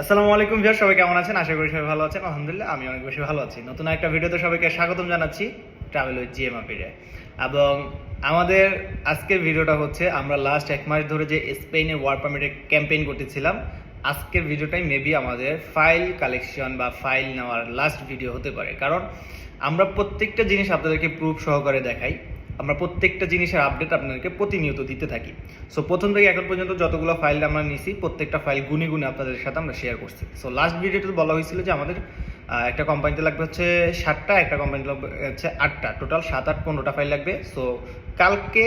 আসসালামু আলাইকুম ভিউয়ার, সবাই কেমন আছেন? আশা করি সবাই ভালো আছেন। আলহামদুলিল্লাহ আমি অনেক বেশি ভালো আছি। নতুন একটা ভিডিওতে সবাইকে স্বাগতম জানাচ্ছি ট্রাভেল উইথ জিএম আপিরে। এবং আমাদের আজকের ভিডিওটা হচ্ছে আমরা লাস্ট এক মাস ধরে যে স্পেনের ওয়ার্ক পারমিটের ক্যাম্পেইন করতেছিলাম, আজকের ভিডিওটাই মেবি আমাদের ফাইল কালেকশন বা ফাইল নেওয়ার লাস্ট ভিডিও হতে পারে। কারণ আমরা প্রত্যেকটা জিনিস আপনাদেরকে প্রুফ সহকারে দেখাই, আমরা প্রত্যেকটা জিনিসের আপডেট আপনাদেরকে প্রতিনিয়ত দিতে থাকি। সো প্রথম থেকে এখন পর্যন্ত যতগুলো ফাইল আমরা নিছি প্রত্যেকটা ফাইল গুনে গুনে আপনাদের সাথে আমরা শেয়ার করছি। সো লাস্ট ভিডিওতে বলা হয়েছিল যে আমাদের একটা কোম্পানিতে লাগবে হচ্ছে 7টা, একটা কোম্পানিতে লাগবে হচ্ছে 8টা, টোটাল 7, 8, 15টা ফাইল লাগবে। সো কালকে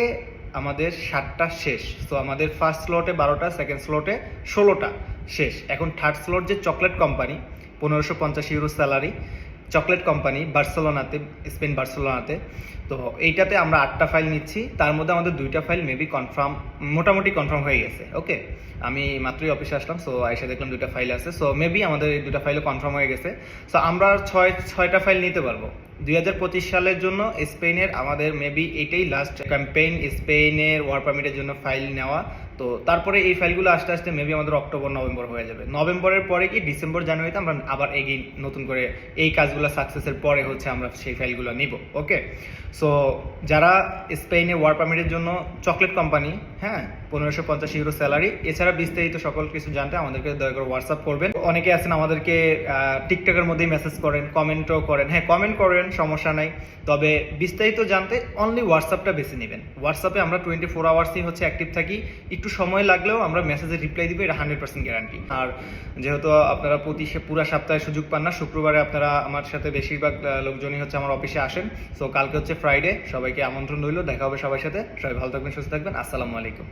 আমাদের 7টা শেষ। সো আমাদের ফার্স্ট স্লটে 12টা, সেকেন্ড স্লটে 16টা শেষ। এখন থার্ড স্লট যে chocolate company, 1550 euro salary, chocolate company বার্সেলোনাতে, স্পেন বার্সেলোনাতে। তো এইটাতে আমরা 8টা ফাইল নিচ্ছি, তার মধ্যে আমাদের 2টা ফাইল মেবি কনফার্ম, মোটামুটি কনফার্ম হয়ে গেছে। ওকে, আমি মাত্রই অফিসে আসলাম, সো আইসা দেখলাম 2টা ফাইল আছে। সো মেবি আমাদের এই 2টা ফাইলও কনফার্ম হয়ে গেছে। সো আমরা 6টা ফাইল নিতে পারবো 2025 সালের জন্য। স্পেনের আমাদের মেবি এটাই লাস্ট ক্যাম্পেইন স্পেনের ওয়ার্ক পারমিটের জন্য ফাইল নেওয়া। তো তারপরে এই ফাইলগুলো আস্তে আস্তে মেবি আমাদের অক্টোবর নভেম্বর হয়ে যাবে। নভেম্বরের পরে কি ডিসেম্বর জানুয়ারিতে আমরা আবার এগেইন নতুন করে এই কাজগুলো সাকসেসের পরে হচ্ছে আমরা সেই ফাইলগুলো নিব। ওকে, সো যারা স্পেনে ওয়ার্ক পারমিটের জন্য চকলেট কোম্পানি, হ্যাঁ, 1550 ইউরো স্যালারি, এছাড়া বিস্তারিত সকল কিছু জানতে আমাদেরকে দয়া করে হোয়াটসঅ্যাপ করবেন। অনেকে আছেন আমাদেরকে টিকটকের মধ্যেই মেসেজ করেন, কমেন্টও করেন। হ্যাঁ, কমেন্ট করেন, সমস্যা নাই, তবে বিস্তারিত জানতে অনলি হোয়াটসঅ্যাপটা বেছে নেবেন। হোয়াটসঅ্যাপে আমরা 24 আওয়ার্সই হচ্ছে অ্যাক্টিভ থাকি। একটু সময় লাগলেও আমরা মেসেজে রিপ্লাই দিব, এটা 100% গ্যারান্টি। আর যেহেতু আপনারা পুরো সপ্তাহে সুযোগ পান না, শুক্রবারে আপনারা আমার সাথে বেশিরভাগ লোকজনই হচ্ছে আমার অফিসে আসেন। সো কালকে হচ্ছে ফ্রাইডে, সবাইকে আমন্ত্রণ রইল, দেখা হবে সবার সাথে। সবাই ভালো থাকবেন, সুস্থ থাকবেন। আসসালামু আলাইকুম।